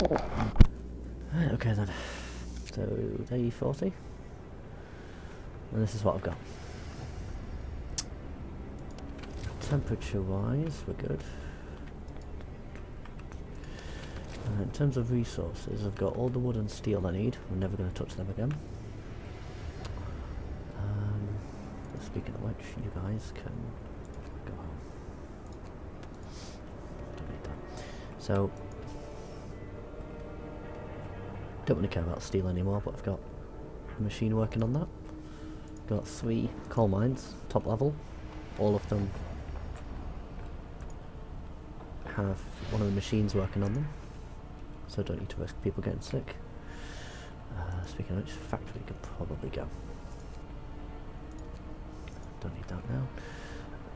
Right, okay then. So, day 40. And this is what I've got. Temperature wise, we're good. In terms of resources, I've got all the wood and steel I need. I'm never going to touch them again. Speaking of which, you guys can go home. Don't need that. So, don't really care about steel anymore, but I've got a machine working on that. Got 3 coal mines, top level. All of them have one of the machines working on them, so I don't need to risk people getting sick. Speaking of which, factory could probably go. Don't need that now.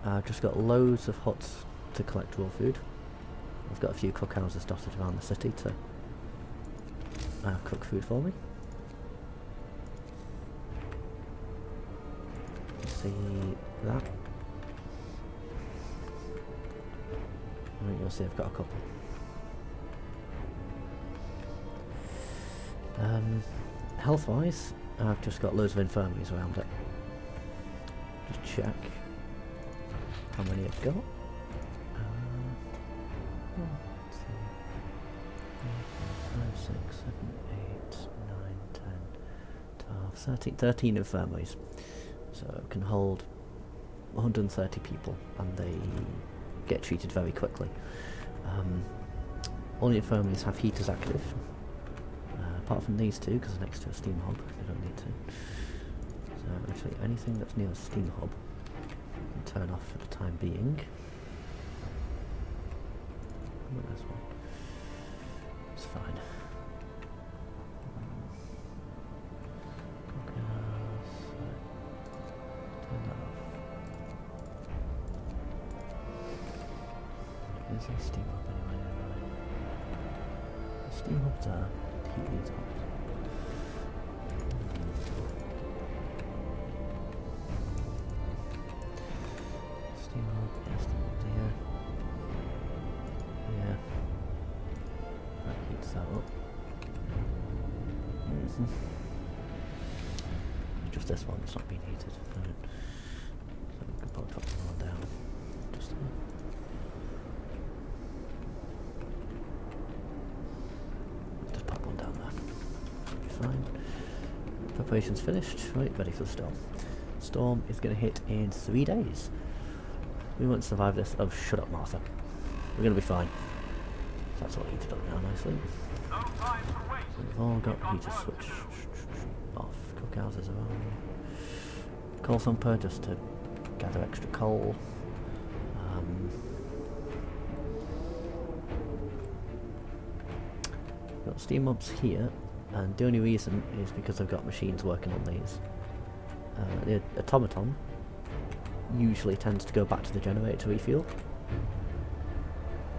I've just got loads of huts to collect raw food. I've got a few cookhouses dotted around the city to cook food for me. See that? And you'll see I've got a couple. Health-wise, I've just got loads of infirmaries around it. Just check how many I've got. 13 infirmaries. So it can hold 130 people and they get treated very quickly. All the infirmaries have heaters active. Apart from these two, because they're next to a steam hub, you don't need to. So actually anything that's near a steam hub can turn off for the time being. This one. It's fine. Turn that off. Is there a steam hub anywhere nearby? The steam hub's there. Heat these up. Steam hub, yeah, steam hub there. Yeah. That heats that up. Just this one that's not being heated. Right. So we can probably put one down. Just there. Fine. Preparation's finished. Right, ready for the storm. Storm is going to hit in 3 days. We won't survive this. Oh, shut up, Martha. We're going to be fine. That's all heated up now nicely. So we've all got heaters switched off. Cookhouses are on. Coal Thumper just to gather extra coal. Got steam hubs here. And the only reason is because I've got machines working on these. The automaton usually tends to go back to the generator to refuel.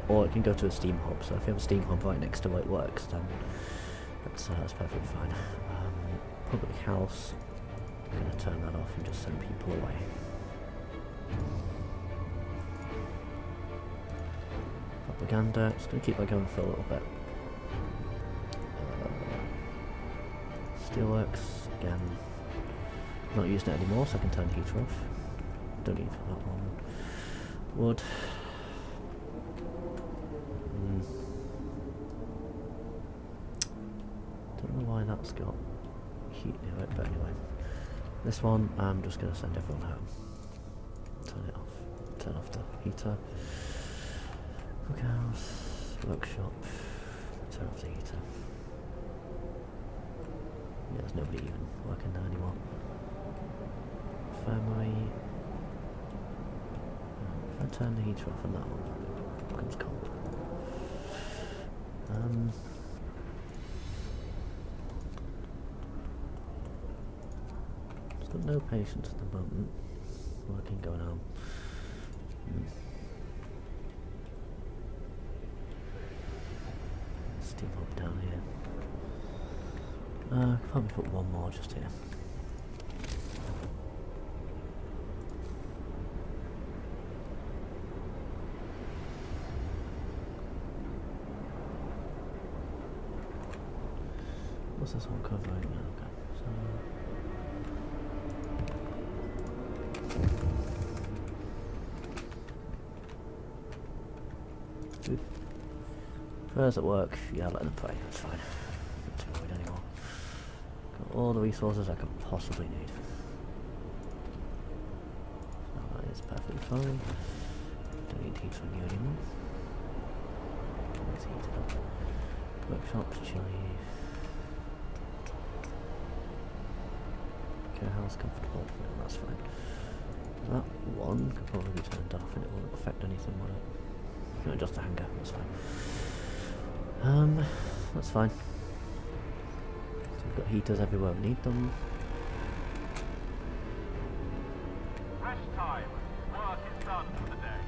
Or it can go to a steam hub, so if you have a steam hub right next to where it works, then that's perfectly fine. Public house, I'm going to turn that off and just send people away. Propaganda, just going to keep that going for a little bit. Steelworks, again, not using it anymore, so I can turn the heater off. Don't need that one. Wood. Don't know why that's got heat near it, but anyway. This one, I'm just going to send everyone home. Turn it off. Turn off the heater. Cookhouse, workshop. Turn off the heater. Yeah, there's nobody even working there anymore. Infirmary. If I turn the heater off on that one, it becomes cold. Just got no patience at the moment. Working, going home. Steam hub down here. Could probably put one more just here. What's this one covering? Okay, so food. Prayers at work. Yeah, let them pray. That's fine. Not too worried anymore. Got all the resources I could possibly need. So that is perfectly fine. Don't need heat from you anymore. Let's heat it up. Workshops, chilly. Care house, comfortable. Yeah, that's fine. That one could probably be turned off and it won't affect anything, will it? No, just a hanger. That's fine. That's fine. So we've got heaters everywhere we need them. Rest time. Work is done for the day.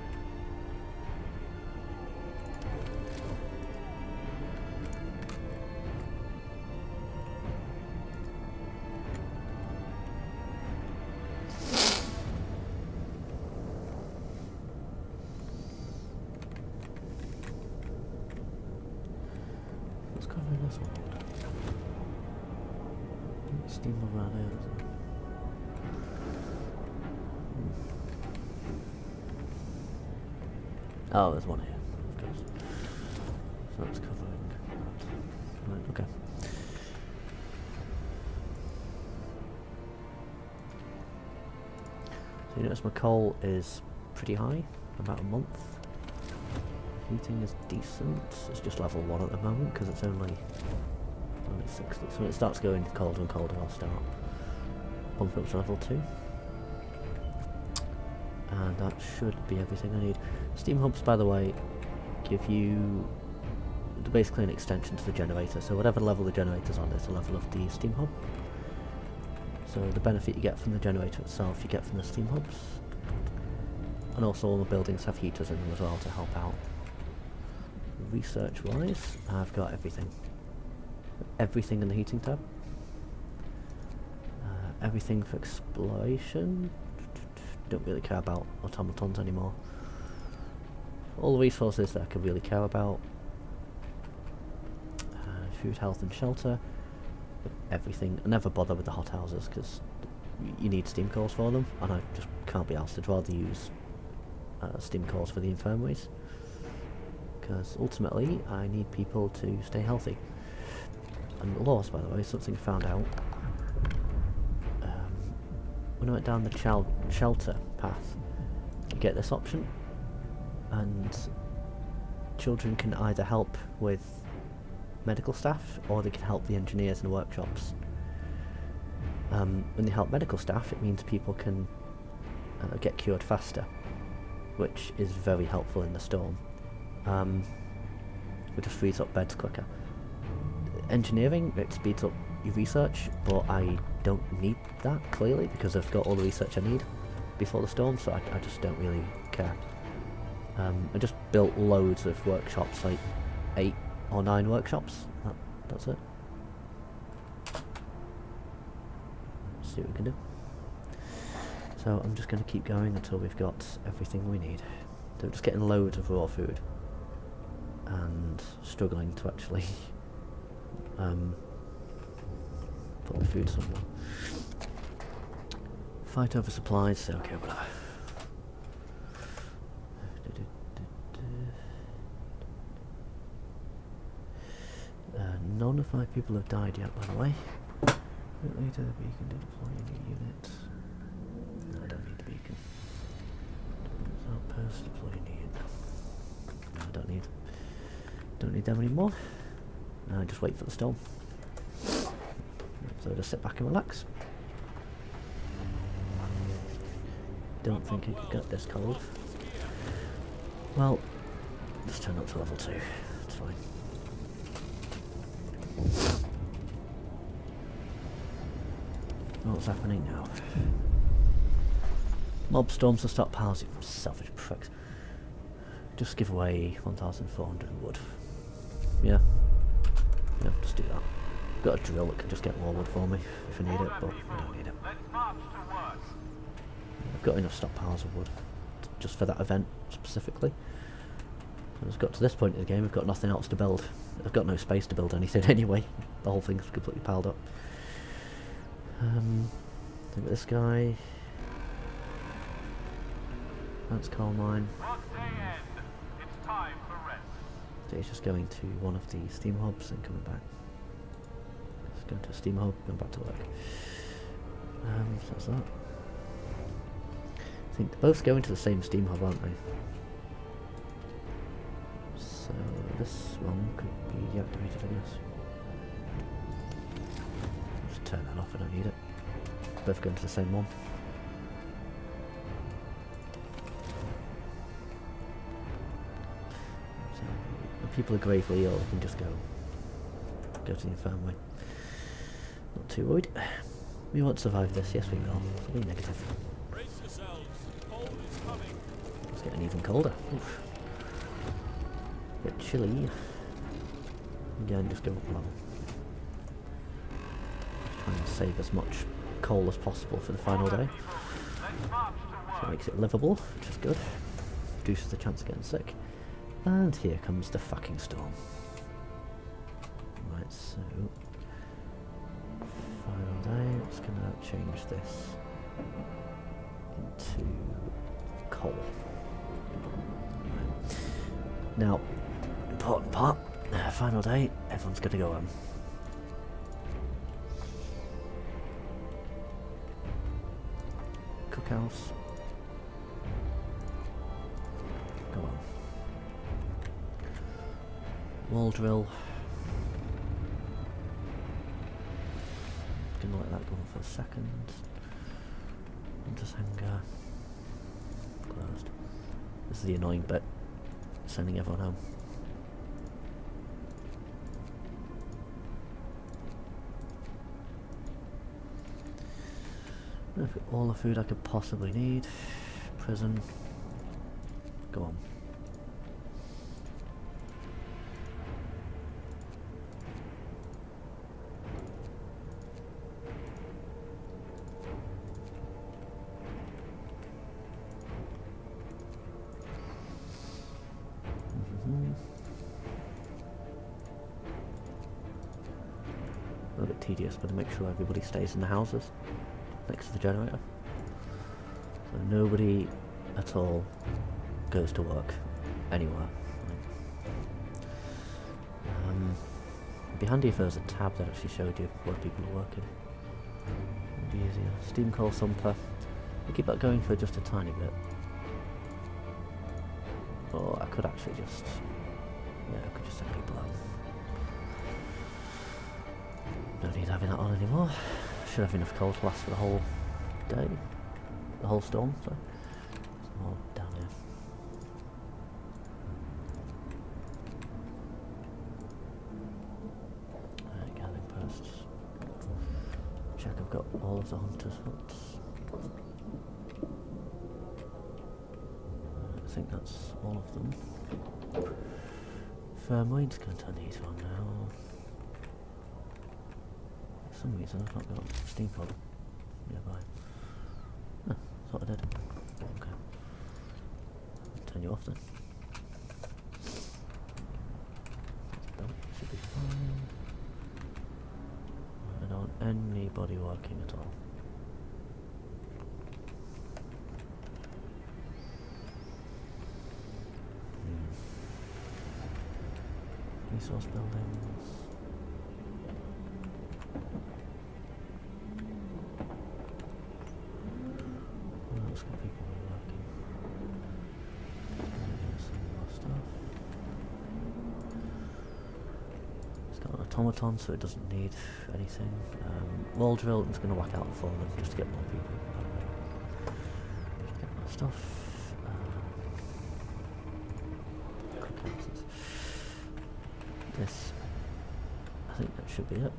What's covering this one? Steam around here, isn't it? Oh, there's one here, of course. So that's covering that. Right, okay. So you notice my coal is pretty high, about a month. Heating is decent. It's just level 1 at the moment because it's only 60. So when it starts going colder and colder, I'll start bumping up to level 2. And that should be everything I need. Steam hubs, by the way, give you basically an extension to the generator. So whatever level the generator's on, it's the level of the steam hub. So the benefit you get from the generator itself, you get from the steam hubs. And also all the buildings have heaters in them as well to help out. Research wise, I've got everything. Everything in the heating tab. Everything for exploration. Don't really care about automatons anymore. All the resources that I could really care about. Food, health and shelter. Everything. I never bother with the hothouses because you need steam cores for them and I just can't be asked. I'd rather use steam cores for the infirmaries. Because ultimately I need people to stay healthy. And the laws, by the way, something I found out when I went down the shelter path. You get this option, and children can either help with medical staff or they can help the engineers in the workshops. When they help medical staff, it means people can get cured faster, which is very helpful in the storm. It just frees up beds quicker. Engineering, it speeds up your research, but I don't need that, clearly, because I've got all the research I need before the storm, so I just don't really care. I just built loads of workshops, like 8 or 9 workshops. That's it. See what we can do. So I'm just going to keep going until we've got everything we need. So we're just getting loads of raw food and struggling to actually put the food somewhere. Fight over supplies, okay, whatever. None of my people have died yet, by the way. Later the beacon to deploy a new unit. No, I don't need the beacon. Outpost, deploy a new unit. No, I don't need them anymore. Now I just wait for the storm. So just sit back and relax. Don't think it could get this cold. Well, just turn up to level 2. It's fine. What's happening now? Mob storms the stockpiles, you selfish pricks. Just give away 1,400 wood. Yeah, just do that. Got a drill that can just get more wood for me if I need it, but I don't need it. I've got enough stockpiles of wood just for that event specifically. When it's got to this point of the game, we've got nothing else to build. I've got no space to build anything anyway. The whole thing's completely piled up. Look at this guy. That's coal mine. It's time for rest. So he's just going to one of the steam hubs and coming back. Just going to a steam hub, going back to work. So that's that. I think they're both going to the same steam hub, aren't they? So this one could be deactivated, I guess. Just turn that off, I don't need it. Both going to the same one. So when people are gravely ill, they can just go to the infirmary. Not too worried. We won't survive this, yes we will. It'll be negative. Brace yourselves. Cold is coming. It's getting even colder. Oof. A bit chilly. Again, just go up level. Try and save as much coal as possible for the final day. So it makes it livable, which is good. Reduces the chance of getting sick. And here comes the fucking storm. Right, so final day, I'm just gonna change this into coal. Right. Now, important part, final day, everyone's gonna go home. Cookhouse. Go on. Wall drill. Gonna let that go on for a second. Just hanger. Closed. This is the annoying bit. Sending everyone home. I've got all the food I could possibly need. Prison. Go on. A little bit tedious, but to make sure everybody stays in the houses next to the generator. So nobody at all goes to work anywhere. It'd be handy if there was a tab that actually showed you where people are working. It'd be easier. Steam Coal Thumper. We'll keep that going for just a tiny bit. Or I could actually just... yeah, I could just send people out. No need having that on anymore. Should have enough coal to last for the whole day. The whole storm, sorry. There's more down here. Gathering posts. Check I've got all of the hunters' huts. I think that's all of them. Firmwine's going to turn the heater on now. For some reason I've not got steam pod nearby. Oh, thought I did. Okay. Turn you off then. Should be fine. I don't want anybody working at all. Resource buildings. What else can people be working? Some more stuff. It's got an automaton, so it doesn't need anything. Wall drill, I'm just going to whack out the foreman just to get more people. Get more stuff. Cookhouses. This, I think that should be it.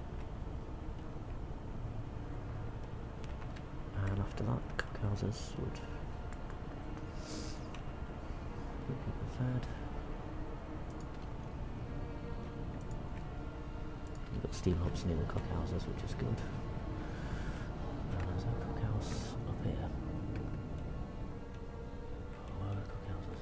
And after that, cookhouses would keep people fed. We've got steam hubs near the cookhouses, which is good. And there's a cookhouse up here. Where are the cookhouses?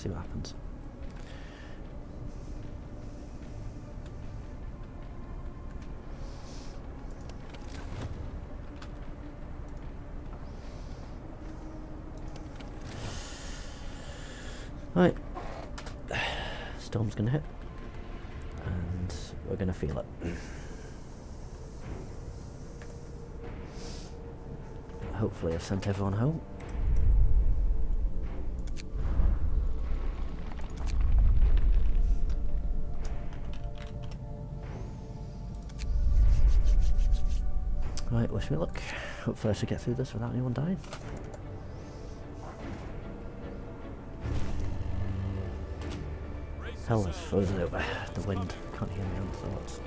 see what happens. Right, storm's gonna hit, and we're gonna feel it. Hopefully I've sent everyone home. Right, wish me luck. Hopefully I should get through this without anyone dying. Hell, it's frozen over. The wind can't hear my own thoughts.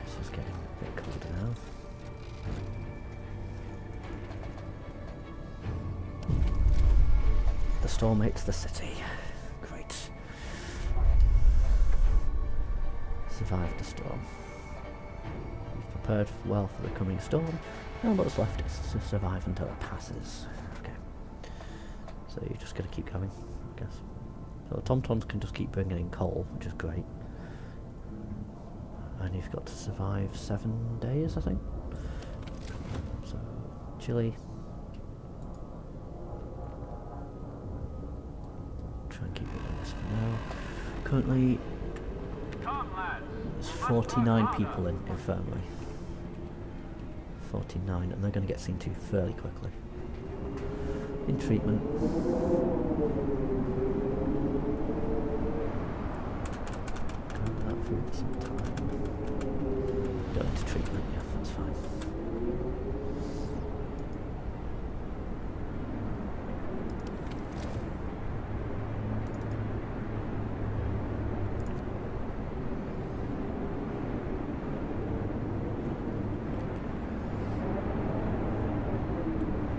It's just getting a bit colder now. The storm hits the city. Great. Survived the storm. We've prepared well for the coming storm, and what's left is to survive until it passes. Okay. So you just gotta keep going, I guess. So the Tom-Toms can just keep bringing in coal, which is great. And you've got to survive 7 days, I think. So, Chile. Try and keep it like this for now. Currently, there's 49 people in infirmary. 49, and they're going to get seen to fairly quickly. In treatment. That food some time. Go into treatment, yeah, that's fine.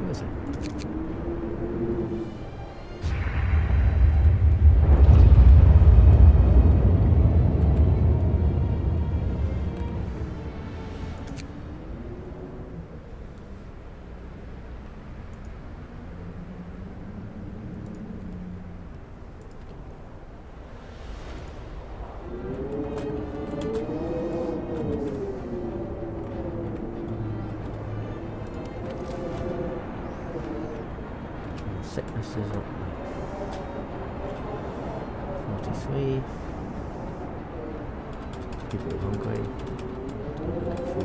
Who is it? Sickness is up 43. People are hungry. Looking for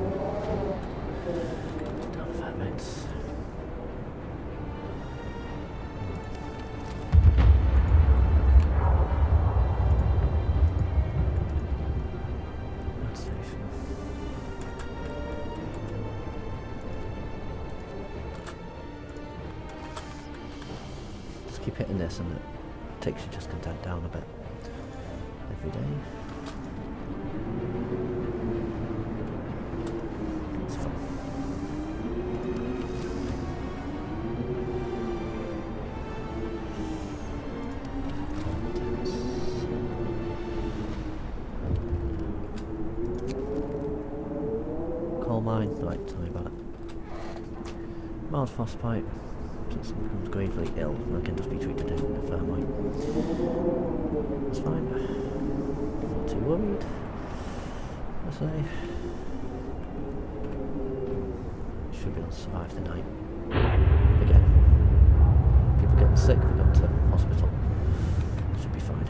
down 5 minutes. Keep hitting this and it takes your discontent down a bit every day. It's fun. Coal mine, right, tell me about it. Mild frostbite. Since someone becomes gravely ill, they can just be treated in the infirmary. That's fine. Not too worried, I say. Should be able to survive the night. Again. People getting sick, we're going to hospital. Should be fine.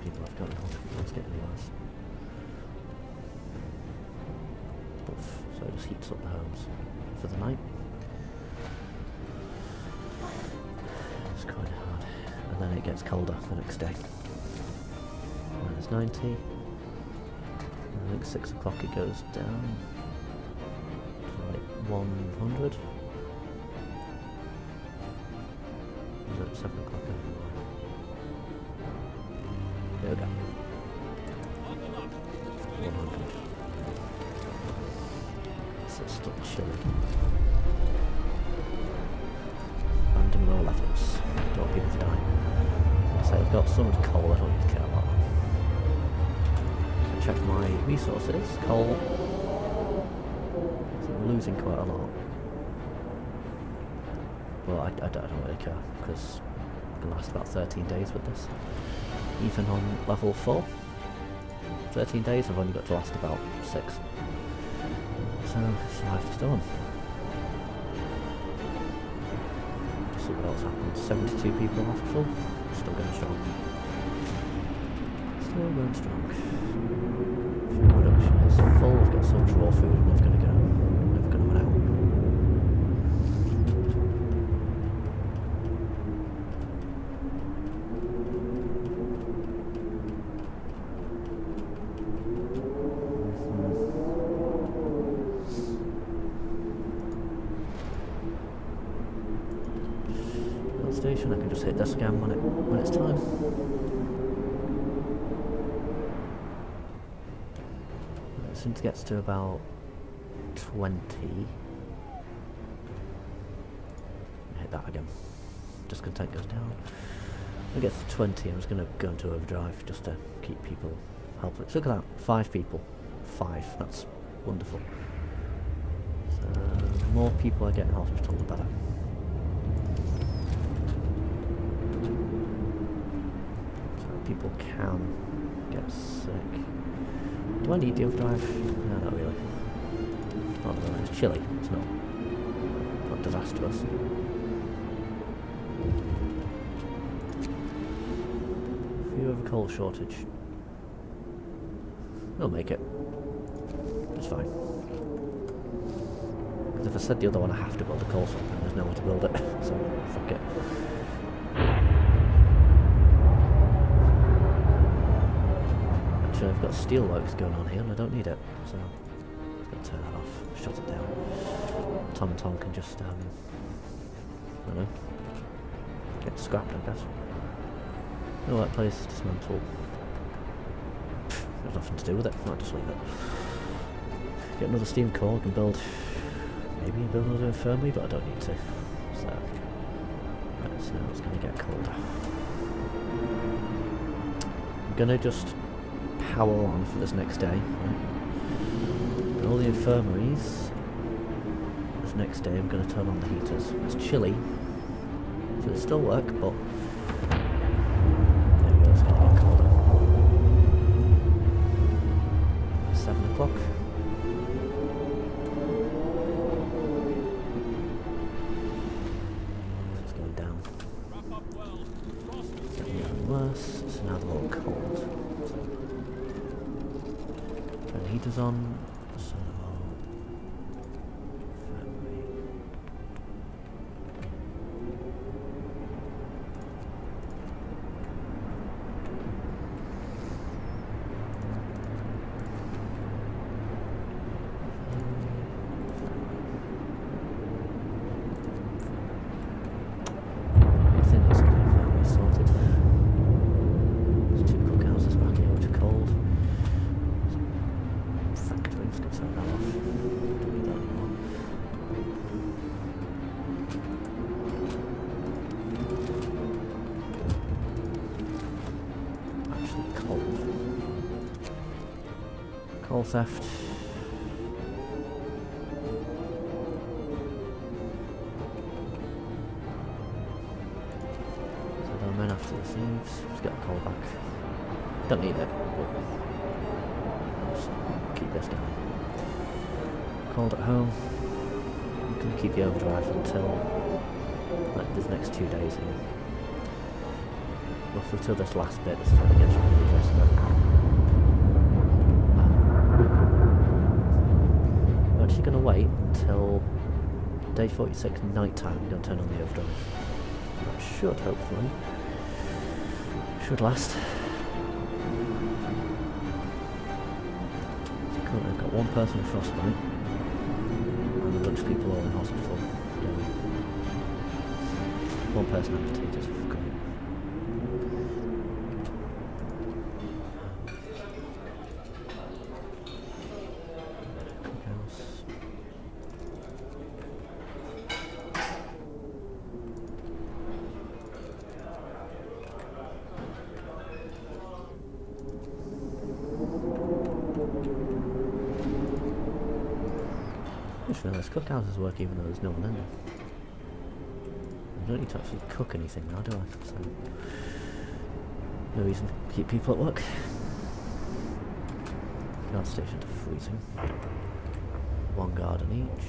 People I've got in hospital, it's getting worse. So it just heats up the homes for the night. It's quite hard. And then it gets colder the next day. Minus 90. And I think 6 o'clock it goes down to like 100. Is it 7 o'clock? There we go. 100. It's still chilly. Random low levels. Don't want people to die. So I've got so much coal I don't really care about that. Check my resources. Coal. So I'm losing quite a lot. Well, I don't really care, because I can last about 13 days with this. Even on level 4. 13 days, I've only got to last about 6. So, survive the storm. Just see what else happens. 72 people in hospital. Still going strong. Still going strong. Food production is full. We've got so much raw food, I'm never going to run out. Station, I can just hit this again when it's time. As soon as it gets to about 20, hit that again. Discontent goes down. When it gets to 20, I'm just going to go into overdrive just to keep people helpless. Look at that, 5 people. 5, that's wonderful. So, the more people I get in hospital, the better. People can get sick. Do I need the overdrive? No, not really. Not really. It's chilly. It's not disastrous. Few of a coal shortage. We'll make it. It's fine. Because if I said the other one, I have to build a coal thumper, and there's nowhere to build it. So fuck it. I've got steelworks going on here and I don't need it, so I'm going to turn that off, shut it down. Tom can just, I don't know, get scrapped, I guess. The right place, dismantle. There's nothing to do with it, I'll just leave it. Get another steam core, I can build another infirmary, but I don't need to. So, right, so now it's going to get colder. I'm going to just power on for this next day, right? And all the infirmaries, this next day I'm going to turn on the heaters. It's chilly, so it'll still work, but there we go, it's going to get colder. 7 o'clock. It's going down. It's getting worse, so now they're all cold. Turn the heaters on, so I think that's going to be firmly sorted. There's 2 cookhouses back here which are cold. Factory, just going to turn that off. Don't need that anymore. Actually cold. Coal theft. So the men after the thieves. Just get the coal back. Don't need it, but just keep this going. Cold at home. I'm going to keep the overdrive until like these next 2 days here. Roughly till this last bit. This is when it gets really desperate. I'm actually going to wait until day 46 night time. I'm going to turn on the overdrive. That should hopefully last. Currently I've got 1 person with frostbite and a bunch of people all in hospital. 1 person amputated. Great. Cookhouse. I just realised cookhouses work even though there's no one in them. don't need to actually cook anything now, do I? So, no reason to keep people at work. Guard station to freezing. 1 guard on each.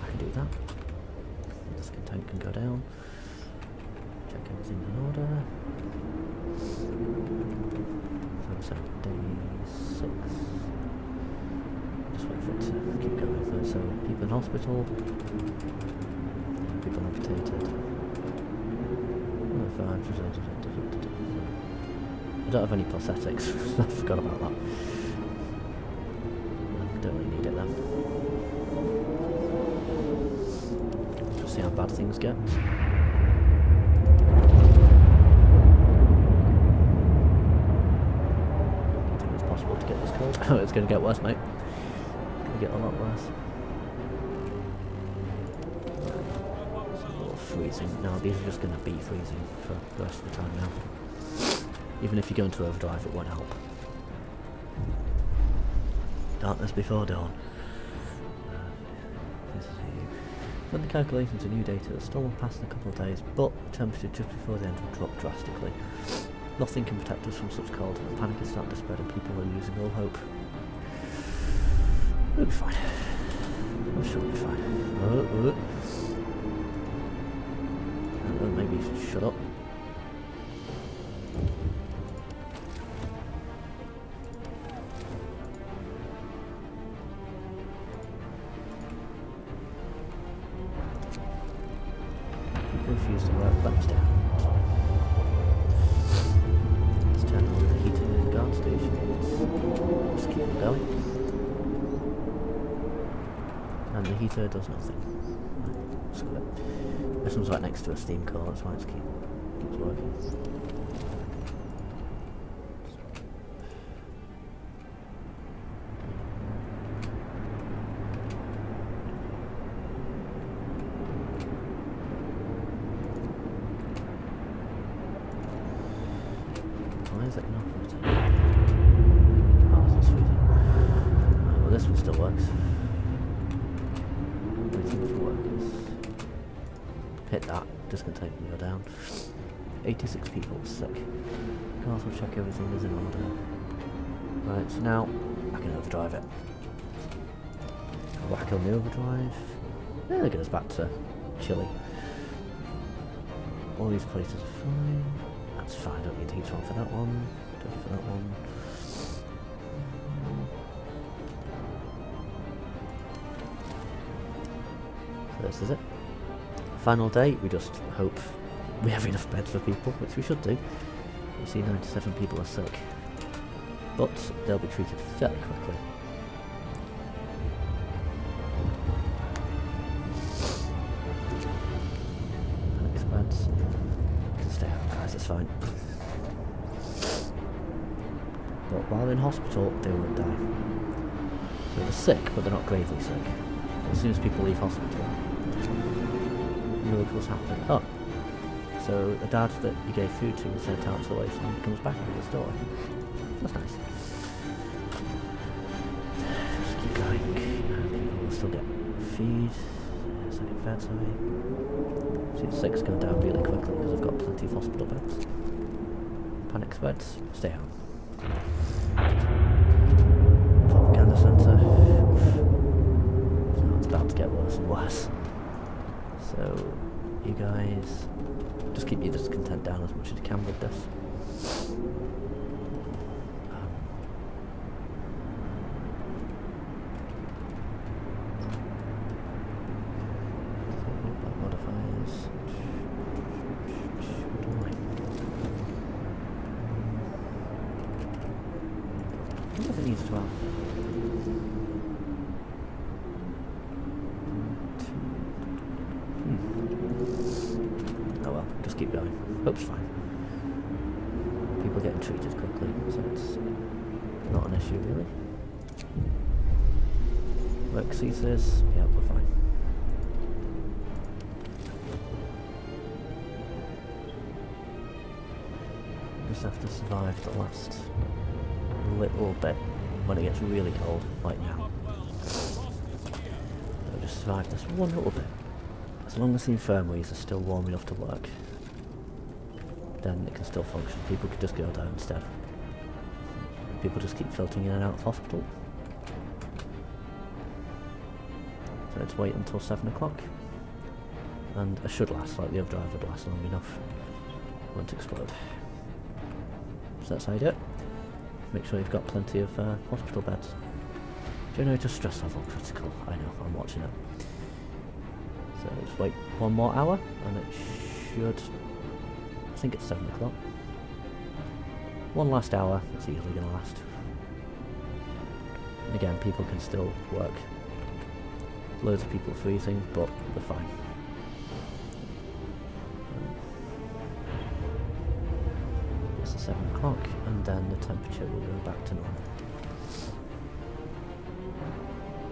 I can do that. This tank can go down. Check everything's in order. So day 6. Just wait for it to keep going. So people in hospital. People amputated. I don't have any prosthetics. I forgot about that. Don't really need it then. Just see how bad things get. I think it's possible to get this cold. Oh, it's going to get worse, mate. It's going to get a lot worse. It's a little freezing. No, these are just going to be freezing for the rest of the time now. Even if you go into overdrive, it won't help. Darkness before dawn. When the calculations of new data, the storm will pass in a couple of days, but the temperature just before the end will drop drastically. Nothing can protect us from such cold, and panic is starting to spread and people are losing all hope. We'll be fine. I'm sure we'll be fine. Maybe you should shut up. Refuse to work, lamps down. Let's turn on the heater in the guard station. Just keep it going. And the heater does nothing. Right, screw it. This one's right next to a steam core, that's why it keeps working. Why is it not operating? Oh, it's freezing. Well, this one still works. Waiting for workers. Hit that. Just gonna take me go down. 86 people sick. Can also check everything is in order. Right, so now I can overdrive it. Whack on the overdrive. Yeah, that goes back to chilly. All these places are fine. That's fine, don't need to heater on for that one. Don't need for that one. So this is it. Final day, we just hope we have enough beds for people, which we should do. You see 97 people are sick. But they'll be treated fairly quickly. Panic spreads. Can stay home, guys, it's fine. But while in hospital, they won't die. So they're sick, but they're not gravely sick. As soon as people leave hospital, miracles happen. Oh, so the dad that you gave food to was sent out to and comes back and restored. That's nice. Just keep going. People will still get feed. It's like a fed, sorry. See the 6 going down really quickly because I've got plenty of hospital beds. Panic spreads. Stay home. Propaganda centre. So it's about to get worse and worse. So you guys just keep your discontent down as much as you can with this. Modifiers. I wonder if it needs 12. Oh well, just keep going. Hope's fine. People getting treated quickly, so it's not an issue really. Work ceases, yeah, we're fine. Just have to survive the last little bit when it gets really cold, like now. So just survive this one little bit. As long as the infirmaries are still warm enough to work, then it can still function. People could just go down instead. People just keep filtering in and out of hospital. So let's wait until 7 o'clock. And it should last, like the overdrive would last long enough. Won't explode. So that's how you do it. Make sure you've got plenty of hospital beds. Generator stress level critical. I know, I'm watching it. So let's wait 1 more hour, and it should... I think it's 7 o'clock. 1 last hour, it's easily going to last. And again, people can still work. Loads of people freezing, but they're fine. It's 7 o'clock, and then the temperature will go back to normal.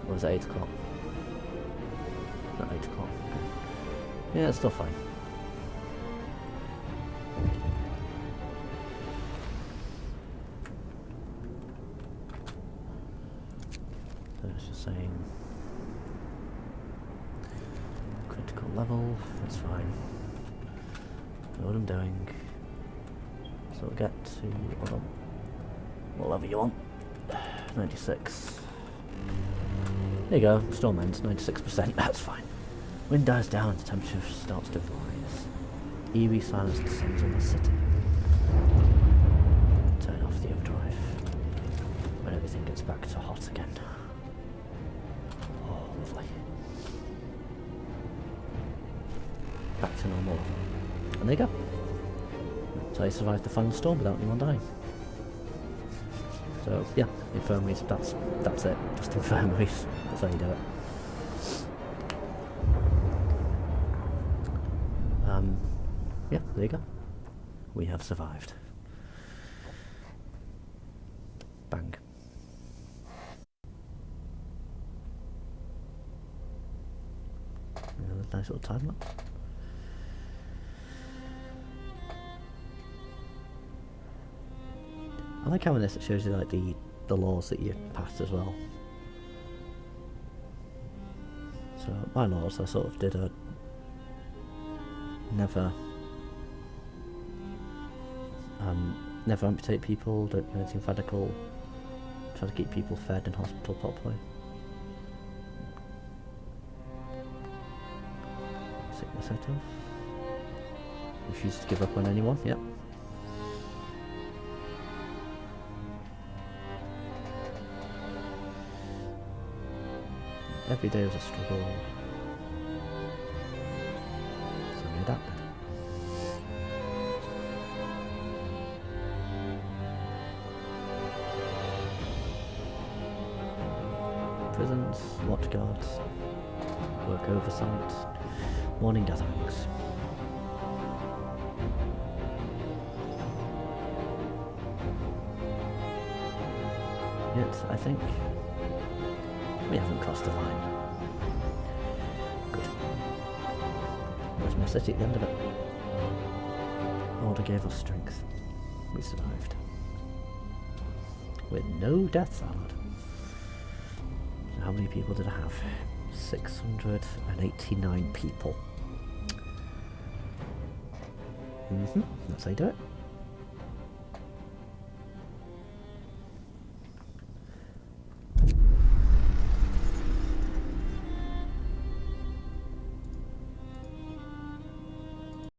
Or was it 8 o'clock? Not 8 o'clock. Okay. Yeah, it's still fine. So it's just saying critical level, that's fine. Know what I'm doing. So we'll get to, hold on, what level you want? 96. There you go, storm ends, 96%, that's fine. Wind dies down, the temperature starts to rise. Eerie silence descends on the city. Turn off the overdrive. When everything gets back to hot again. Oh, lovely. Back to normal level. And there you go. So I survived the final storm without anyone dying. So yeah, infirmaries, that's it. Just infirmaries. That's how you do it. Yeah, there you go. We have survived. Bang. Nice little time lapse. I like how in this it shows you like the laws that you passed as well. So my laws, I sort of did a never amputate people, don't do anything radical, try to keep people fed in hospital properly. Sickness set off. Refuse to give up on anyone, yep. Every day was a struggle. So we adapted. Prisons, watch guards, work oversight, morning gatherings. Yet, I think we haven't crossed the line. Good. There's my city at the end of it. Order gave us strength. We survived. With no deaths allowed. So how many people did I have? 689 people. That's how you do it.